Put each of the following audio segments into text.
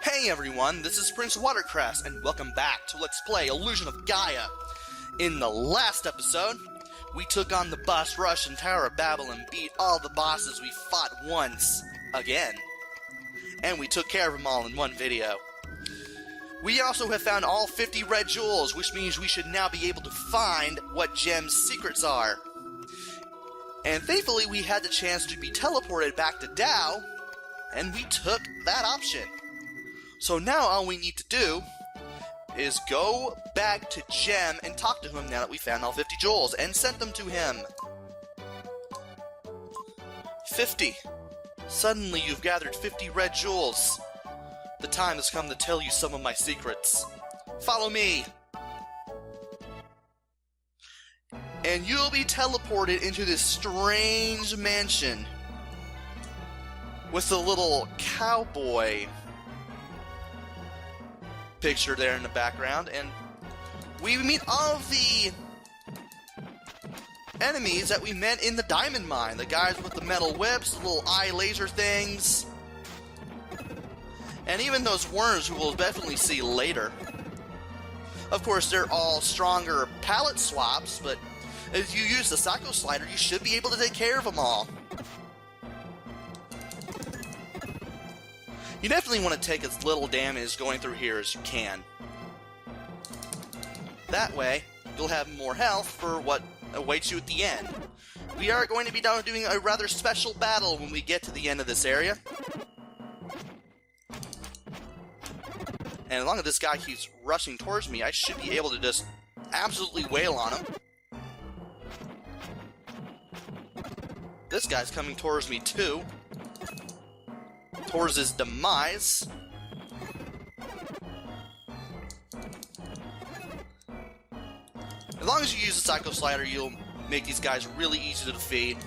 Hey everyone, this is Prince Watercress, and welcome back to Let's Play Illusion of Gaia. In the last episode, we took on the boss rush in Tower of Babel and beat all the bosses we fought once, again. And we took care of them all in one video. We also have found all 50 red jewels, which means we should now be able to find what Gem's secrets are. And thankfully we had the chance to be teleported back to Tao, and we took that option. So now all we need to do is go back to Gem and talk to him now that we found all 50 jewels and sent them to him. 50. Suddenly you've gathered 50 red jewels. The time has come to tell you some of my secrets. Follow me! And you'll be teleported into this strange mansion with the little cowboy picture there in the background, and we meet all of the enemies that we met in the diamond mine. The guys with the metal whips, the little eye laser things, and even those worms who we'll definitely see later. Of course, they're all stronger palette swaps, but if you use the Psycho Slider, you should be able to take care of them all. You definitely want to take as little damage going through here as you can. That way, you'll have more health for what awaits you at the end. We are going to be doing a rather special battle when we get to the end of this area. And as long as this guy keeps rushing towards me, I should be able to just absolutely wail on him. This guy's coming towards me too. Towards his demise. As long as you use the Psycho Slider, you'll make these guys really easy to defeat.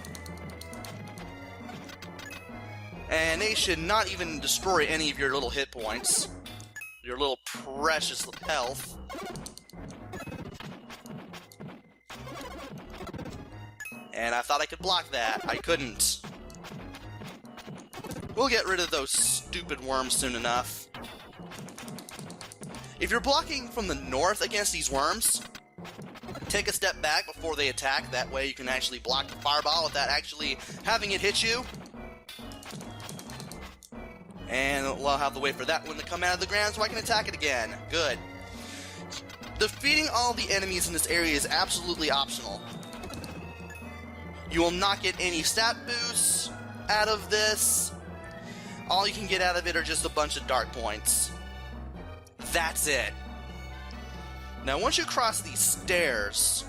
And they should not even destroy any of your little hit points. Your little precious health. And I thought I could block that. I couldn't. We'll get rid of those stupid worms soon enough. If you're blocking from the north against these worms, take a step back before they attack. That way you can actually block the fireball without actually having it hit you. And we'll have to wait for that one to come out of the ground so I can attack it again. Good. Defeating all the enemies in this area is absolutely optional. You will not get any stat boosts out of this. All you can get out of it are just a bunch of dark points. That's it. Now once you cross these stairs,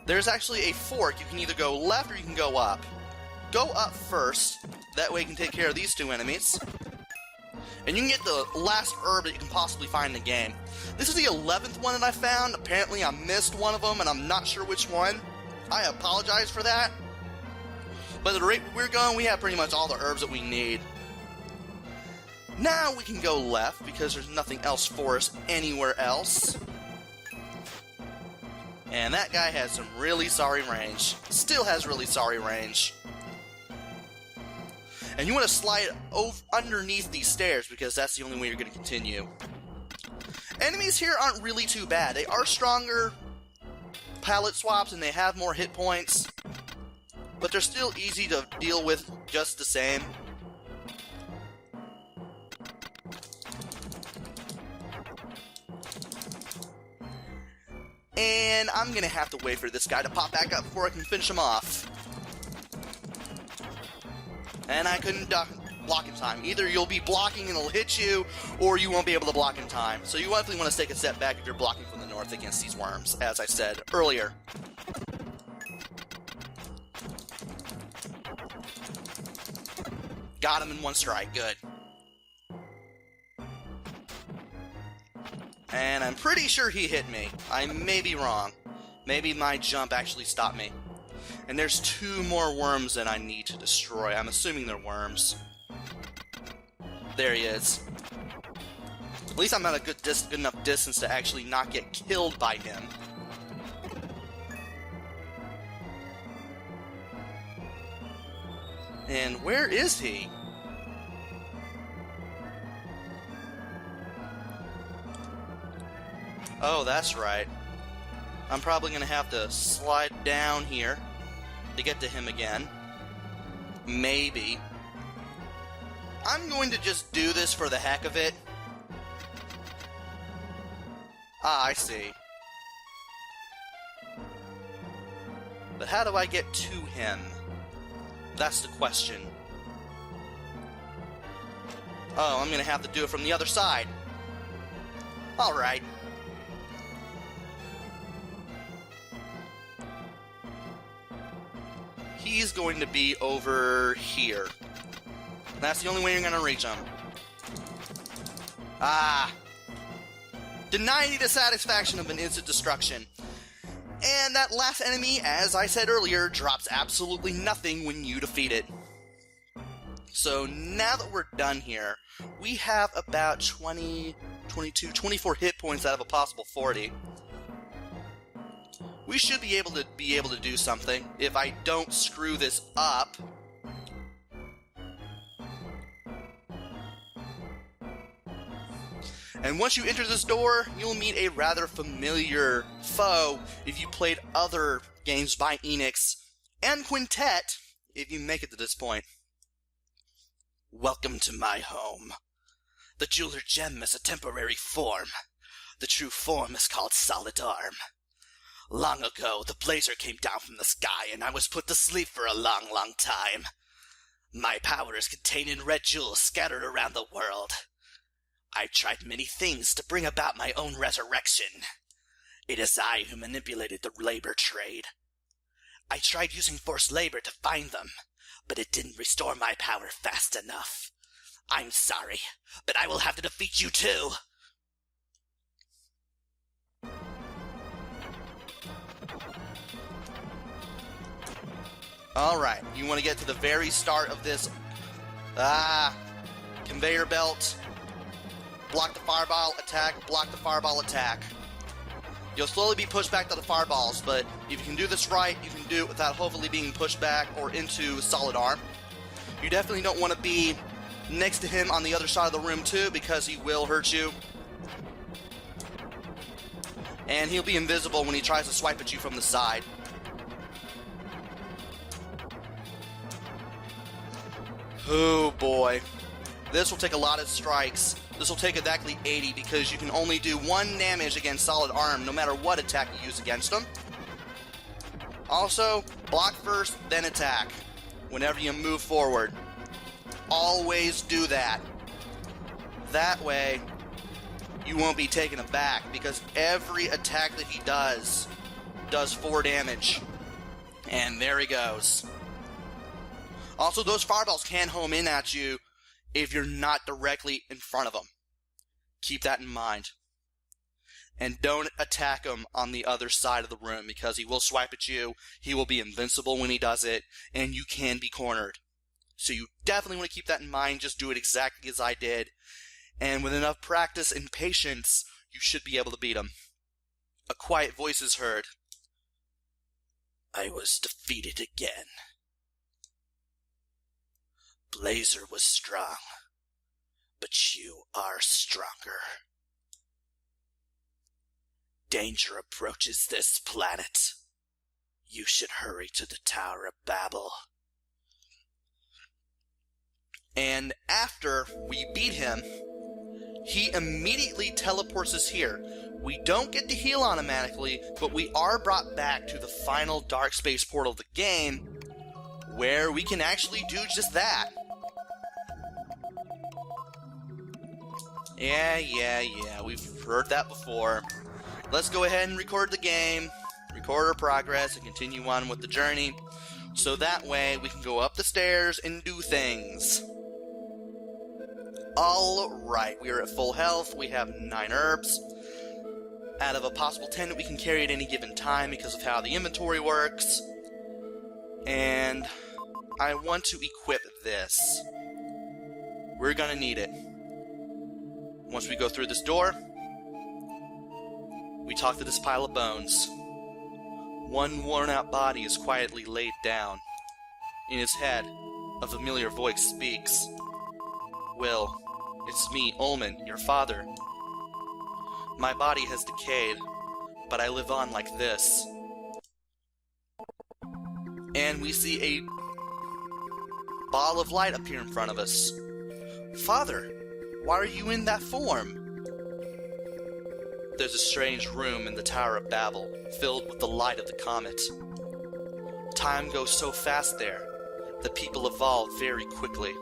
there's actually a fork. You can either go left or you can go up. Go up first. That way you can take care of these two enemies. And you can get the last herb that you can possibly find in the game. This is the 11th one that I found. Apparently I missed one of them and I'm not sure which one. I apologize for that. But at the rate we're going, we have pretty much all the herbs that we need. Now we can go left, because there's nothing else for us anywhere else. And that guy has some really sorry range. Still has really sorry range. And you want to slide underneath these stairs, because that's the only way you're going to continue. Enemies here aren't really too bad. They are stronger palette swaps, and they have more hit points. But they're still easy to deal with just the same. And I'm gonna have to wait for this guy to pop back up before I can finish him off. And I couldn't block in time. Either you'll be blocking and it'll hit you, or you won't be able to block in time. So you definitely want to take a step back if you're blocking from the north against these worms, as I said earlier. Got him in one strike, good. And I'm pretty sure he hit me. I may be wrong. Maybe my jump actually stopped me. And there's two more worms that I need to destroy. I'm assuming they're worms. There he is. At least I'm at a good enough distance to actually not get killed by him. And where is he? Oh, that's right. I'm probably gonna have to slide down here to get to him again. Maybe. I'm going to just do this for the heck of it. Ah, I see. But how do I get to him? That's the question. Oh, I'm gonna have to do it from the other side. Alright. He's going to be over here. That's the only way you're gonna reach him. Ah! Deny me the satisfaction of an instant destruction. And that last enemy, as I said earlier, drops absolutely nothing when you defeat it. So now that we're done here, we have about 20, 22, 24 hit points out of a possible 40. We should be able to do something if I don't screw this up. And once you enter this door, you'll meet a rather familiar foe if you played other games by Enix, and Quintet if you make it to this point. Welcome to my home. The jeweler gem is a temporary form. The true form is called Solid Arm. Long ago, the blazer came down from the sky, and I was put to sleep for a long, long time. My power is contained in red jewels scattered around the world. I've tried many things to bring about my own resurrection. It is I who manipulated the labor trade. I tried using forced labor to find them, but it didn't restore my power fast enough. I'm sorry, but I will have to defeat you too. Alright, you want to get to the very start of this conveyor belt. Block the fireball, attack, block the fireball, attack. You'll slowly be pushed back to the fireballs, but if you can do this right, you can do it without hopefully being pushed back or into Solid Arm. You definitely don't want to be next to him on the other side of the room too, because he will hurt you. And he'll be invisible when he tries to swipe at you from the side. Oh boy. This will take a lot of strikes. This will take exactly 80 because you can only do 1 damage against Solid Arm no matter what attack you use against him. Also, block first, then attack whenever you move forward. Always do that. That way, you won't be taken aback because every attack that he does 4 damage. And there he goes. Also, those fireballs can home in at you if you're not directly in front of him. Keep that in mind. And don't attack him on the other side of the room because he will swipe at you, he will be invincible when he does it, and you can be cornered. So you definitely want to keep that in mind, just do it exactly as I did. And with enough practice and patience, you should be able to beat him. A quiet voice is heard. I was defeated again. Blazer was strong, but you are stronger. Danger approaches this planet. You should hurry to the Tower of Babel. And after we beat him, he immediately teleports us here. We don't get to heal automatically, but we are brought back to the final dark space portal of the game, where we can actually do just that. Yeah, we've heard that before. Let's go ahead and record the game, record our progress, and continue on with the journey, so that way we can go up the stairs and do things. Alright, we are at full health, we have 9 herbs, out of a possible 10 that we can carry at any given time because of how the inventory works. And I want to equip this. We're gonna need it. Once we go through this door, we talk to this pile of bones. One worn-out body is quietly laid down. In his head, a familiar voice speaks. Will, it's me, Ullman, your father. My body has decayed, but I live on like this. And we see a ball of light appear in front of us. Father, why are you in that form? There's a strange room in the Tower of Babel, filled with the light of the comet. Time goes so fast there. The people evolve very quickly.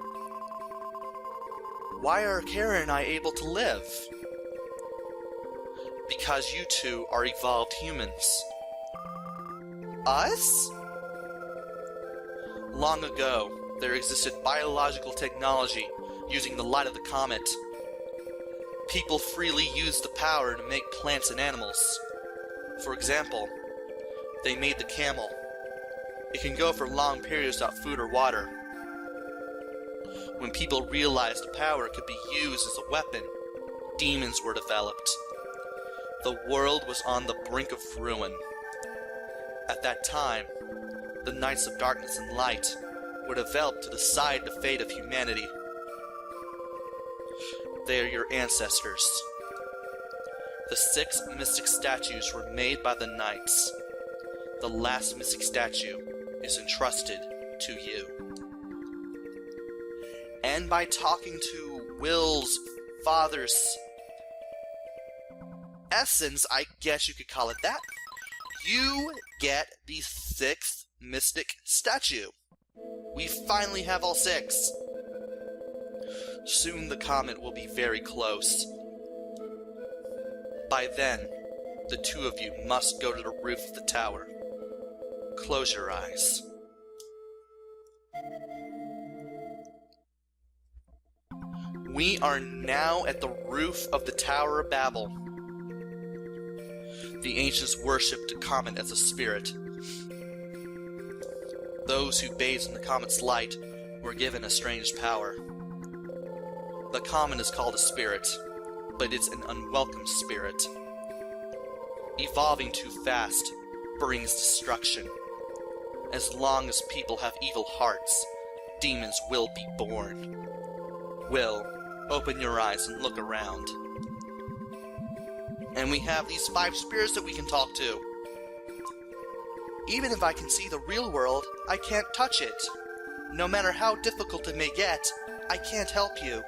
Why are Kara and I able to live? Because you two are evolved humans. Us? Long ago, there existed biological technology using the light of the comet. People freely used the power to make plants and animals. For example, they made the camel. It can go for long periods without food or water. When people realized the power could be used as a weapon, demons were developed. The world was on the brink of ruin. At that time, the Knights of Darkness and Light were developed to decide the fate of humanity. They are your ancestors. The 6 mystic statues were made by the Knights. The last mystic statue is entrusted to you. And by talking to Will's father's essence, I guess you could call it that, you get the 6th mystic statue. We finally have all 6. Soon the comet will be very close. By then, the 2 of you must go to the roof of the tower. Close your eyes. We are now at the roof of the Tower of Babel. The ancients worshipped the comet as a spirit. Those who bathed in the comet's light were given a strange power. The comet is called a spirit, but it's an unwelcome spirit. Evolving too fast brings destruction. As long as people have evil hearts, demons will be born. Will, open your eyes and look around. And we have these 5 spirits that we can talk to. Even if I can see the real world, I can't touch it. No matter how difficult it may get, I can't help you.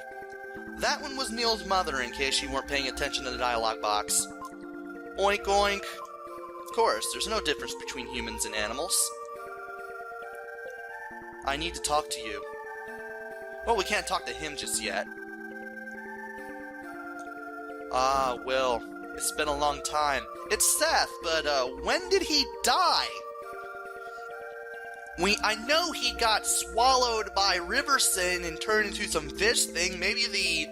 That one was Neil's mother, in case you weren't paying attention to the dialogue box. Oink oink. Of course, there's no difference between humans and animals. I need to talk to you. Well, we can't talk to him just yet. Ah, Will. It's been a long time. It's Seth, but when did he die? I know he got swallowed by Riverson and turned into some fish thing. Maybe the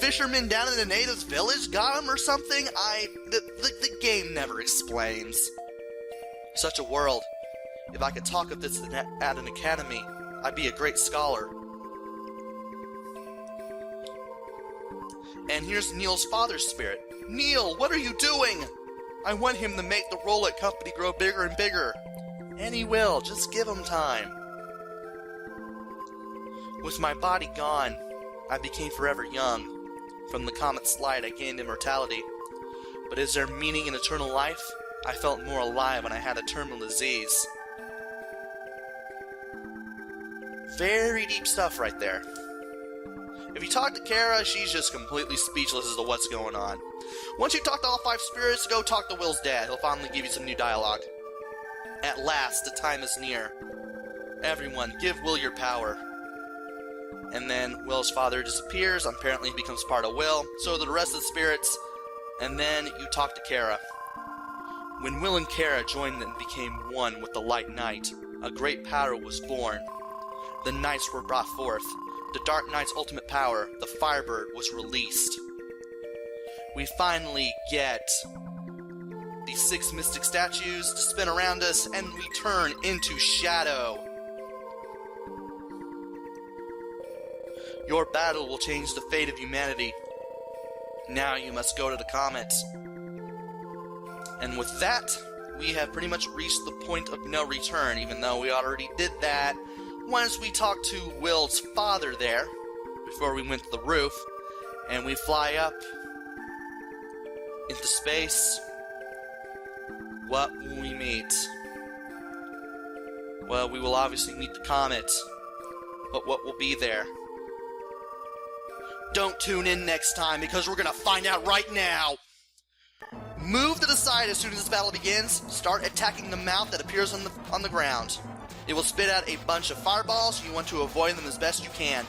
fishermen down in the natives' village got him or something. The game never explains. Such a world. If I could talk of this at an academy, I'd be a great scholar. And here's Neil's father's spirit. Neil, what are you doing? I want him to make the Roulette Company grow bigger and bigger. And he will, just give him time. With my body gone, I became forever young. From the comet's light, I gained immortality. But is there meaning in eternal life? I felt more alive when I had a terminal disease. Very deep stuff right there. If you talk to Kara, she's just completely speechless as to what's going on. Once you talk to all 5 spirits, go talk to Will's dad. He'll finally give you some new dialogue. At last, the time is near. Everyone, give Will your power. And then Will's father disappears. Apparently he becomes part of Will. So do the rest of the spirits. And then you talk to Kara. When Will and Kara joined and became one with the Light Knight, a great power was born. The Knights were brought forth. The Dark Knight's ultimate power, the Firebird, was released. We finally get the 6 mystic statues to spin around us, and we turn into shadow. Your battle will change the fate of humanity. Now you must go to the comet. And with that, we have pretty much reached the point of no return, even though we already did that once we talked to Will's father there, before we went to the roof, and we fly up into space, what will we meet? Well, we will obviously meet the comet, but what will be there? Don't tune in next time, because we're gonna find out right now! Move to the side as soon as this battle begins. Start attacking the mouth that appears on the ground. It will spit out a bunch of fireballs, so you want to avoid them as best you can.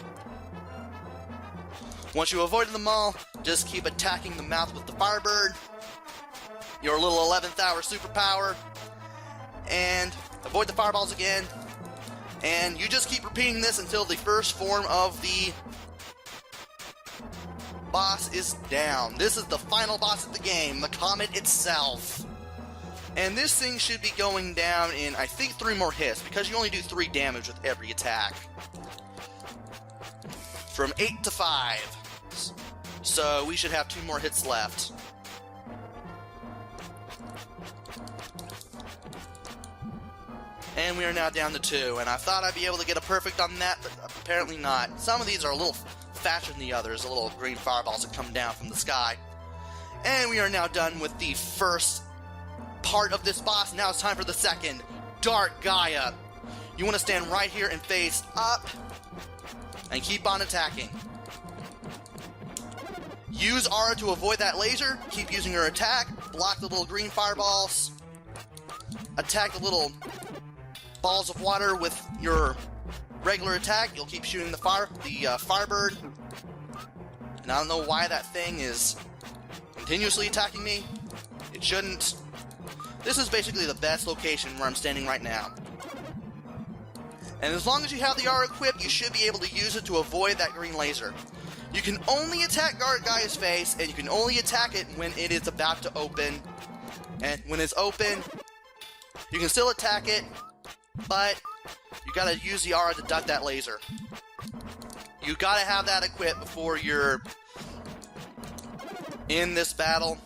Once you avoid them all, just keep attacking the mouth with the Firebird, your little 11th hour superpower, and avoid the fireballs again. And you just keep repeating this until the first form of the boss is down. This is the final boss of the game, the comet itself. And this thing should be going down in, I think, 3 more hits, because you only do 3 damage with every attack. From 8 to 5. So we should have 2 more hits left. And we are now down to 2, and I thought I'd be able to get a perfect on that, but apparently not. Some of these are a little faster than the others, the little green fireballs that come down from the sky. And we are now done with the first part of this boss. Now it's time for the second, Dark Gaia. You want to stand right here and face up, and keep on attacking. Use Aura to avoid that laser, keep using your attack, block the little green fireballs, attack the little balls of water with your regular attack. You'll keep shooting the Firebird. And I don't know why that thing is continuously attacking me. It shouldn't. This is basically the best location where I'm standing right now. And as long as you have the Aura equipped, you should be able to use it to avoid that green laser. You can only attack Gaia's face, and you can only attack it when it is about to open. And when it's open, you can still attack it, but you gotta use the Aura to duck that laser. You gotta have that equipped before you're in this battle.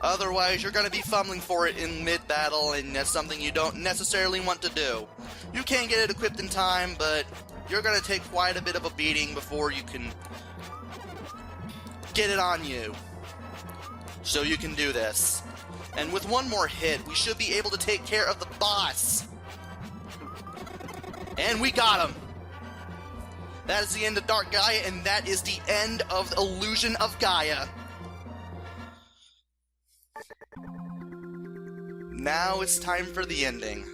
Otherwise, you're gonna be fumbling for it in mid-battle, and that's something you don't necessarily want to do. You can get it equipped in time, but you're gonna take quite a bit of a beating before you can get it on you. So you can do this. And with 1 more hit, we should be able to take care of the boss. And we got him! That is the end of Dark Gaia, and that is the end of the Illusion of Gaia. Now it's time for the ending.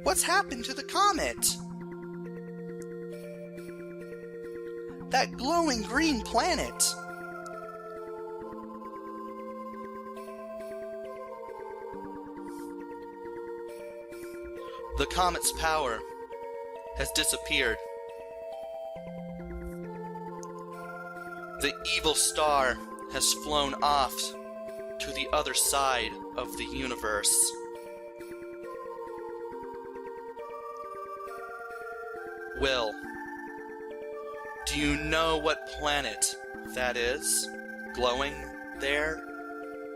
What's happened to the comet? That glowing green planet. The comet's power has disappeared. The evil star has flown off to the other side of the universe. Will, do you know what planet that is, glowing there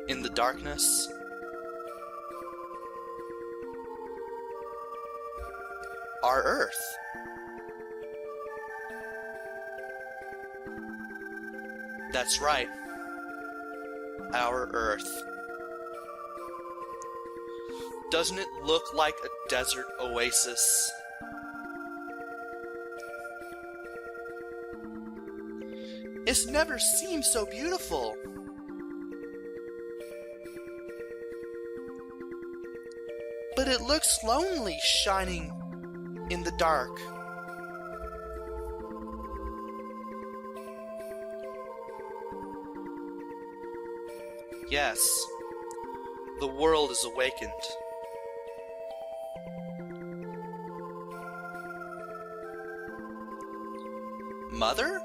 in the darkness? Our Earth. That's right. Our Earth. Doesn't it look like a desert oasis? It's never seemed so beautiful. But it looks lonely shining in the dark. Yes, the world is awakened. Mother?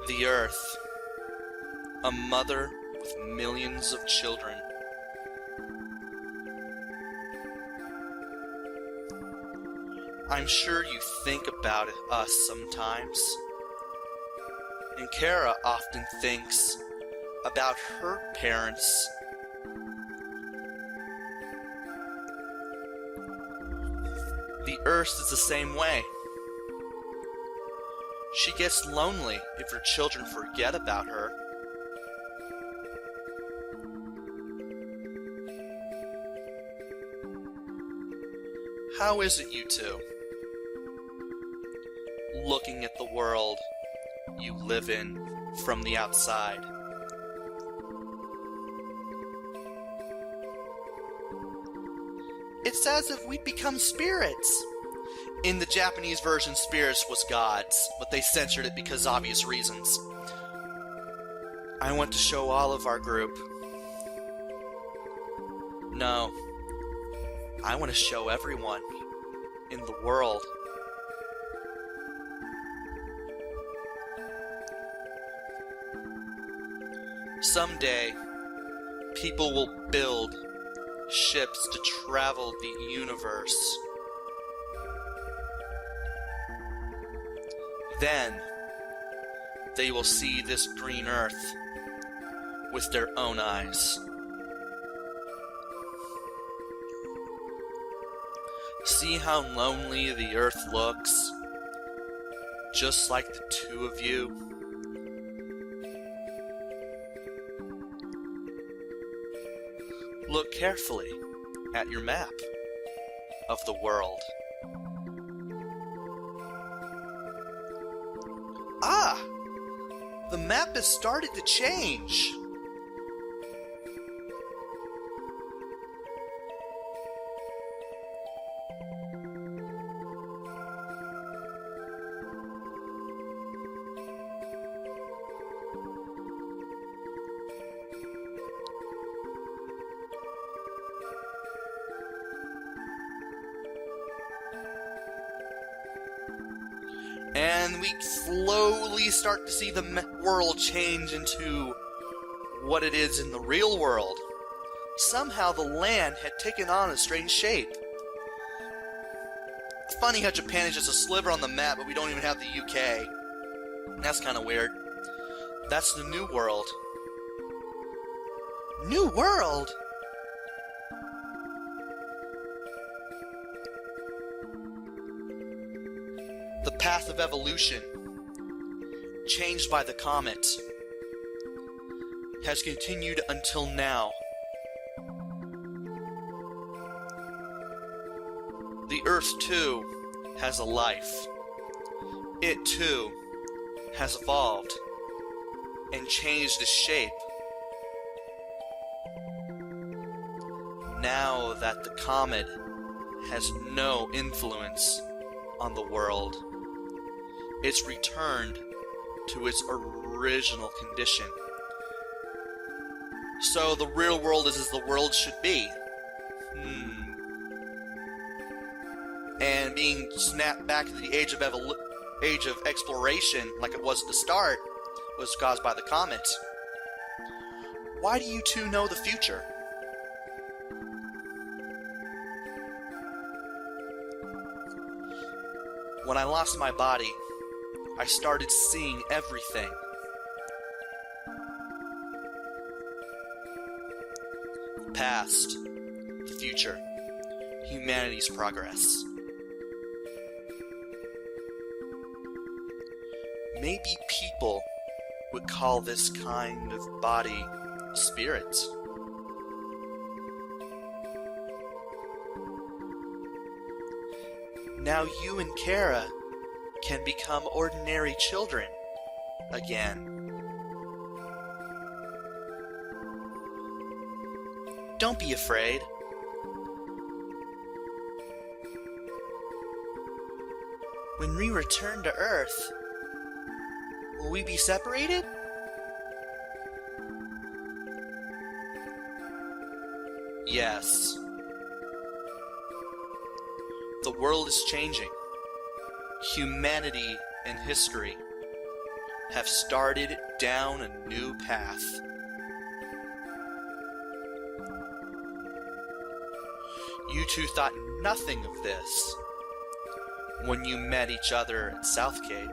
The Earth, a mother with millions of children. I'm sure you think about us sometimes. And Kara often thinks about her parents The Earth is the same way. She gets lonely if her children forget about her. How is it, you two? Looking at the world you live in from the outside. It's as if we'd become spirits. In the Japanese version, spirits was gods, but they censored it because of obvious reasons. I want to show all of our group. No. I want to show everyone in the world. Someday, people will build ships to travel the universe. Then, they will see this green earth with their own eyes. See how lonely the earth looks? Just like the two of you. Look carefully at your map of the world. Ah! The map has started to change. And we slowly start to see the world change into what it is in the real world. Somehow the land had taken on a strange shape. Funny how Japan is just a sliver on the map, but we don't even have the UK. That's kind of weird. That's the New World. New World? The path of evolution, changed by the comet, has continued until now. The Earth, too, has a life. It, too, has evolved and changed its shape. Now that the comet has no influence on the world, it's returned to its original condition. So the real world is as the world should be. And being snapped back to the age of exploration, like it was at the start, was caused by the comet. Why do you two know the future? When I lost my body, I started seeing everything. The past, the future, humanity's progress. Maybe people would call this kind of body spirit. Now you and Kara can become ordinary children again. Don't be afraid. When we return to Earth, will we be separated? Yes. The world is changing. Humanity and history have started down a new path. You two thought nothing of this when you met each other at South Cape.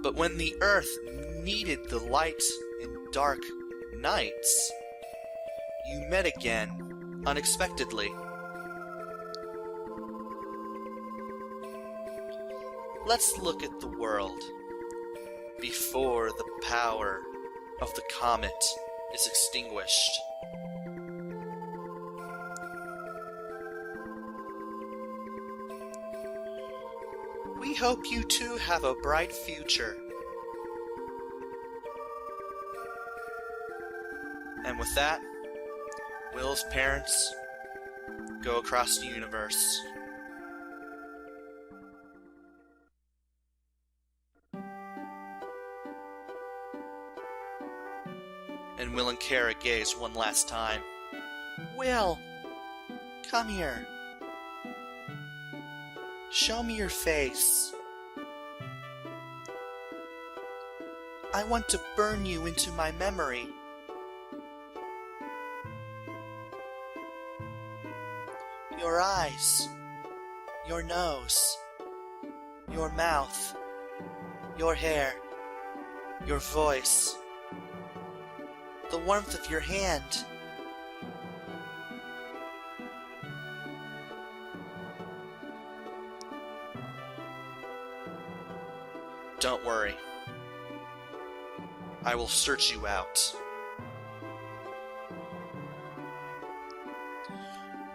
But when the Earth needed the light in dark nights, you met again, unexpectedly. Let's look at the world before the power of the comet is extinguished. We hope you too have a bright future. And with that, Will's parents go across the universe. And Will and Kara gaze one last time. Will, come here. Show me your face. I want to burn you into my memory. Your eyes, your nose, your mouth, your hair, your voice, the warmth of your hand. Don't worry. I will search you out.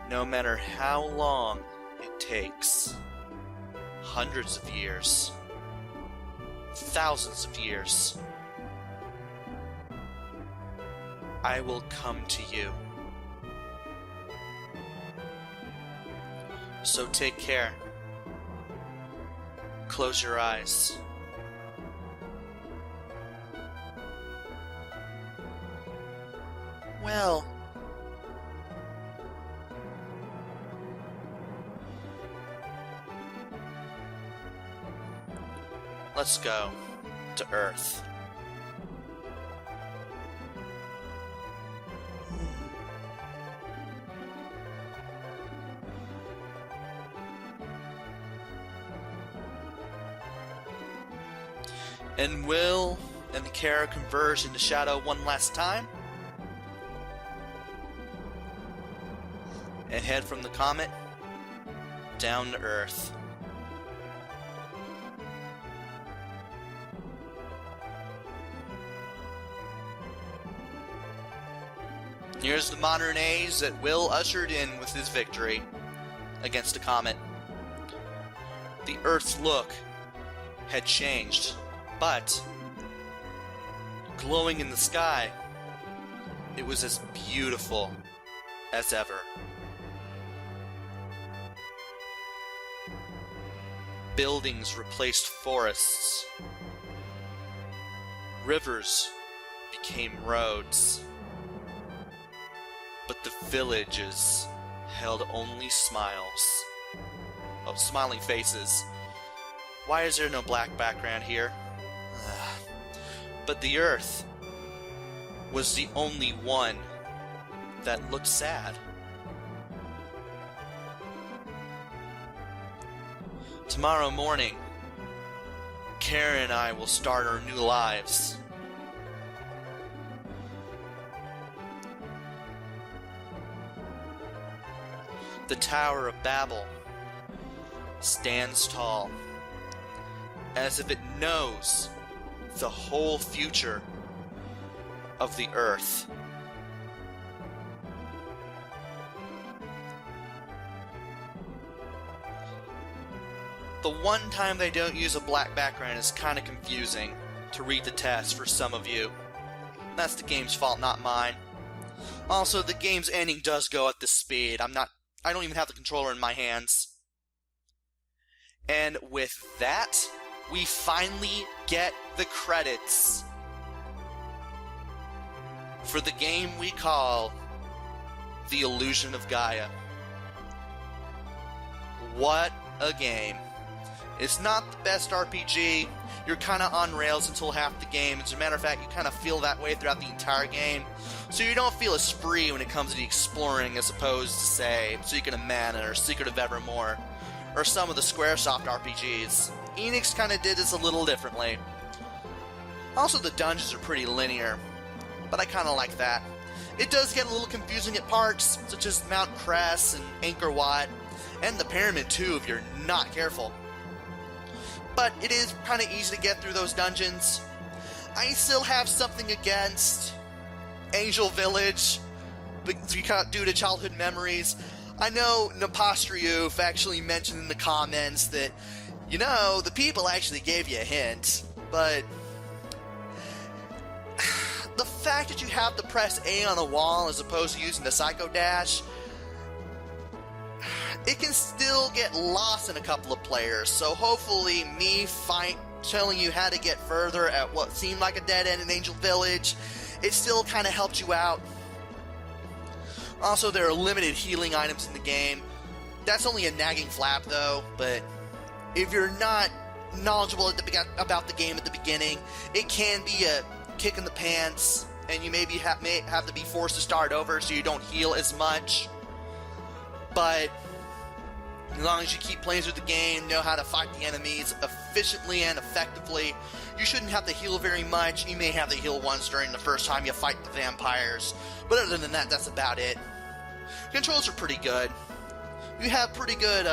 No matter how long it takes. Hundreds of years. Thousands of years. I will come to you. So take care. Close your eyes. Well, let's go to Earth. And Will and Kara converge into shadow one last time. And head from the comet down to Earth. Here's the modern age that Will ushered in with his victory against a comet. The Earth's look had changed, but glowing in the sky, it was as beautiful as ever. Buildings replaced forests. Rivers became roads. But the villages held only smiles. Oh, smiling faces. Why is there no black background here? But the Earth was the only one that looked sad. Tomorrow morning, Kara and I will start our new lives. The Tower of Babel stands tall, as if it knows the whole future of the Earth. The one time they don't use a black background is kind of confusing to read the test for some of you. That's the game's fault, not mine. Also, the game's ending does go at this speed. I don't even have the controller in my hands. And with that, we finally get the credits for the game we call The Illusion of Gaia. What a game. It's not the best RPG. You're kind of on rails until half the game. As a matter of fact, you kind of feel that way throughout the entire game. So you don't feel as free when it comes to the exploring as opposed to, say, Secret of Mana or Secret of Evermore, or some of the Squaresoft RPGs. Enix kind of did this a little differently. Also, the dungeons are pretty linear, but I kind of like that. It does get a little confusing at parts, such as Mount Cress and Angkor Wat, and the Pyramid too if you're not careful. But it is kind of easy to get through those dungeons. I still have something against Angel Village, due to childhood memories. I know Napostriuf actually mentioned in the comments that, you know, the people actually gave you a hint, but the fact that you have to press A on a wall as opposed to using the Psycho Dash, it can still get lost in a couple of players, so hopefully me telling you how to get further at what seemed like a dead end in Angel Village, it still kind of helped you out. Also, there are limited healing items in the game. That's only a nagging flap though, but if you're not knowledgeable about the game at the beginning, it can be a kick in the pants, and you may have to be forced to start over so you don't heal as much. But as long as you keep playing through the game, know how to fight the enemies efficiently and effectively, you shouldn't have to heal very much. You may have to heal once during the first time you fight the vampires, but other than that, that's about it. Controls are pretty good. You have pretty good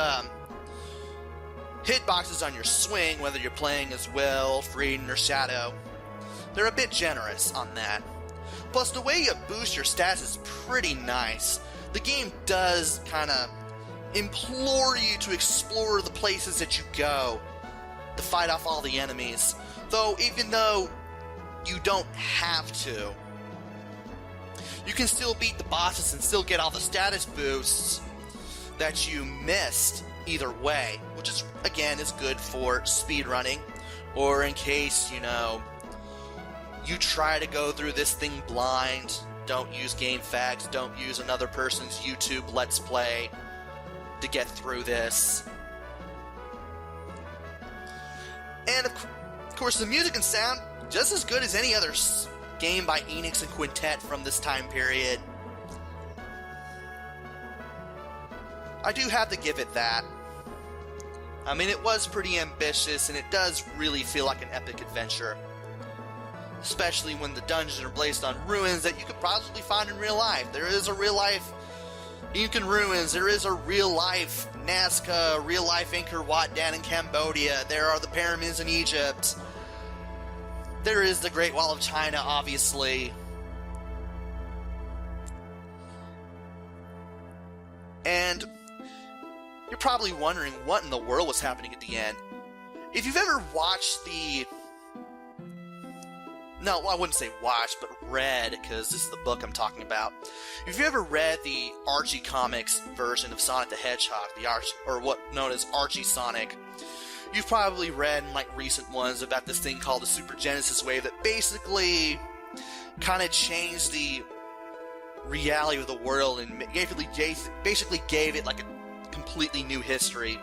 hitboxes on your swing, whether you're playing as Will, Frieden, or Shadow. They're a bit generous on that. Plus, the way you boost your stats is pretty nice. The game does kind of implore you to explore the places that you go to fight off all the enemies. Though, even though you don't have to, you can still beat the bosses and still get all the status boosts that you missed either way, which is, again, is good for speedrunning, or in case, you know, you try to go through this thing blind. Don't use GameFAQs, don't use another person's YouTube Let's Play to get through this. And of course, the music and sound just as good as any other game by Enix and Quintet from this time period. I do have to give it that. I mean, it was pretty ambitious, and it does really feel like an epic adventure. Especially when the dungeons are based on ruins that you could possibly find in real life. There is a real life Incan ruins, there is a real life Nazca, real life Angkor Wat down in Cambodia, there are the pyramids in Egypt, there is the Great Wall of China, obviously. And you're probably wondering what in the world was happening at the end. If you've ever watched the... No, I wouldn't say watched, but read, because this is the book I'm talking about. If you ever read the Archie Comics version of Sonic the Hedgehog, or what known as Archie Sonic, you've probably read in like recent ones about this thing called the Super Genesis Wave that basically kind of changed the reality of the world and basically gave it like a completely new history,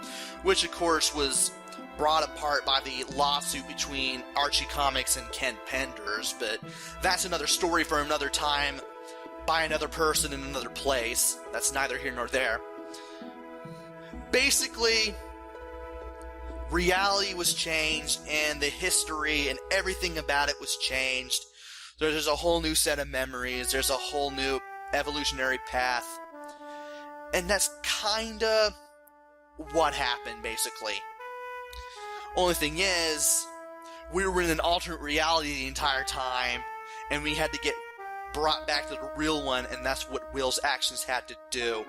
which of course was brought apart by the lawsuit between Archie Comics and Ken Penders, but that's another story for another time, by another person in another place. That's neither here nor there. Basically, reality was changed, and the history and everything about it was changed. So there's a whole new set of memories, there's a whole new evolutionary path, and that's kinda what happened, basically. Only thing is, we were in an alternate reality the entire time, and we had to get brought back to the real one, and that's what Will's actions had to do.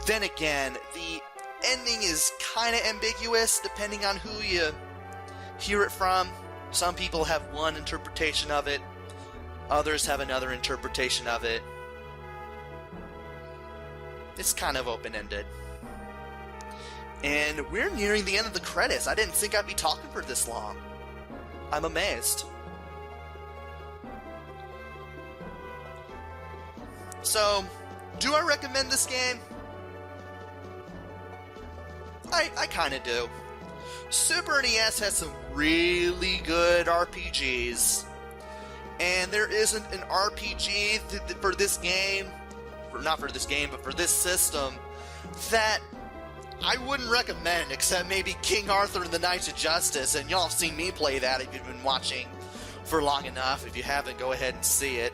Then again, the ending is kind of ambiguous, depending on who you hear it from. Some people have one interpretation of it, others have another interpretation of it. It's kind of open-ended. And we're nearing the end of the credits. I didn't think I'd be talking for this long. I'm amazed. So, do I recommend this game? I kinda do. Super NES has some really good RPGs. And there isn't an RPG for this game, not for this game, but for this system, that I wouldn't recommend, except maybe King Arthur and the Knights of Justice, and y'all have seen me play that if you've been watching for long enough. If you haven't, go ahead and see it.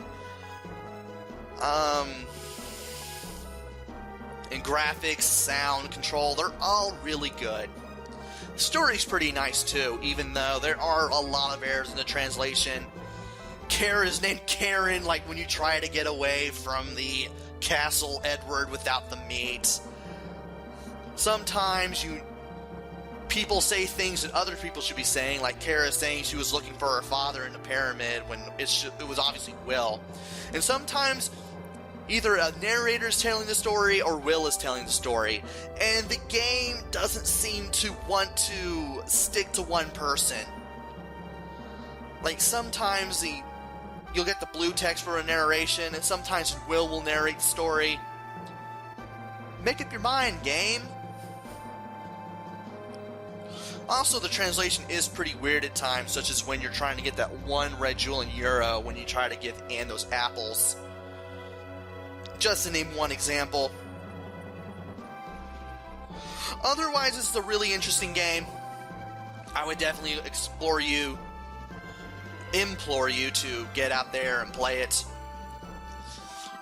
And graphics, sound, control, they're all really good. The story's pretty nice too, even though there are a lot of errors in the translation. Kara is named Karen, like when you try to get away from the Castle Edward without the meat. Sometimes people say things that other people should be saying, like Kara saying she was looking for her father in the pyramid when it was obviously Will. And sometimes either a narrator is telling the story or Will is telling the story. And the game doesn't seem to want to stick to one person. Like sometimes you'll get the blue text for a narration, and sometimes will narrate the story. Make up your mind, game. Also, the translation is pretty weird at times, such as when you're trying to get that one red jewel in Euro when you try to give Anne those apples. Just to name one example. Otherwise, this is a really interesting game. I would definitely implore you to get out there and play it.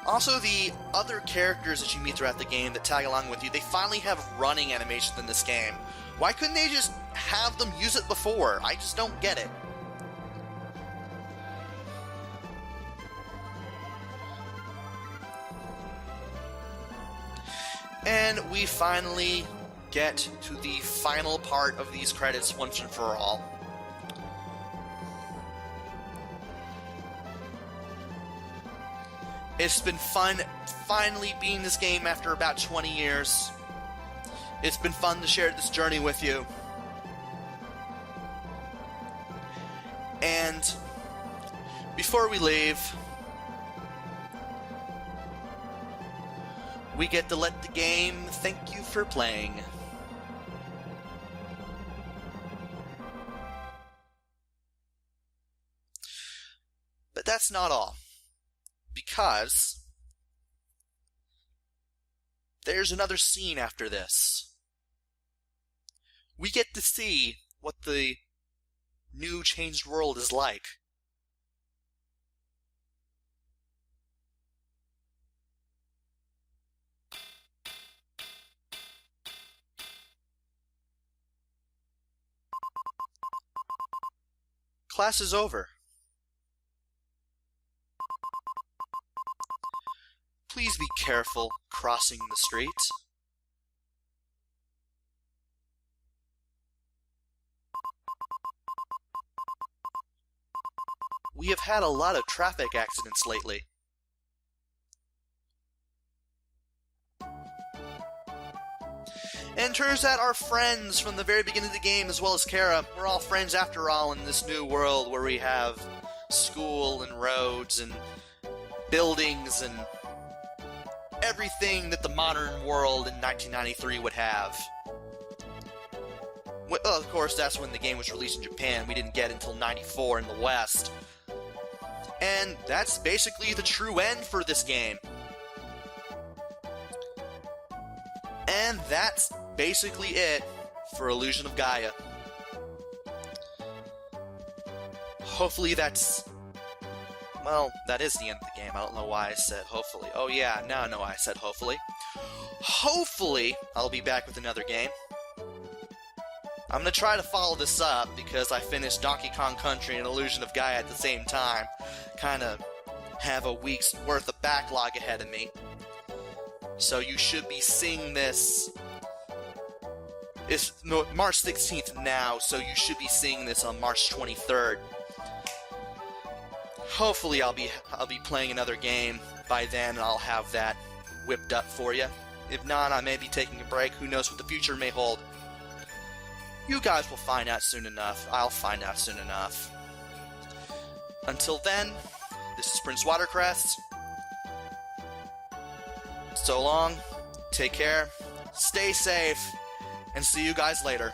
Also, the other characters that you meet throughout the game that tag along with you, they finally have running animations in this game. Why couldn't they just have them use it before? I just don't get it. And we finally get to the final part of these credits once and for all. It's been fun finally beating this game after about 20 years. It's been fun to share this journey with you. And before we leave, we get to let the game thank you for playing. But that's not all. Because there's another scene after this. We get to see what the new changed world is like. Class is over. Please be careful crossing the street. We have had a lot of traffic accidents lately. And turns out our friends from the very beginning of the game, as well as Kara, we're all friends after all in this new world where we have school and roads and buildings and everything that the modern world in 1993 would have. Well, of course, that's when the game was released in Japan. We didn't get it until 94 in the West. And that's basically the true end for this game. And that's basically it for Illusion of Gaia. Hopefully that's... Well, that is the end of the game. I don't know why I said hopefully. Oh yeah, now I know why I said hopefully. Hopefully, I'll be back with another game. I'm gonna try to follow this up because I finished Donkey Kong Country and Illusion of Gaia at the same time. Kinda have a week's worth of backlog ahead of me. So you should be seeing this... It's March 16th now, so you should be seeing this on March 23rd. Hopefully I'll be playing another game by then, and I'll have that whipped up for you. If not, I may be taking a break. Who knows what the future may hold. You guys will find out soon enough. I'll find out soon enough. Until then, this is Prince Watercrest. So long, take care, stay safe, and see you guys later.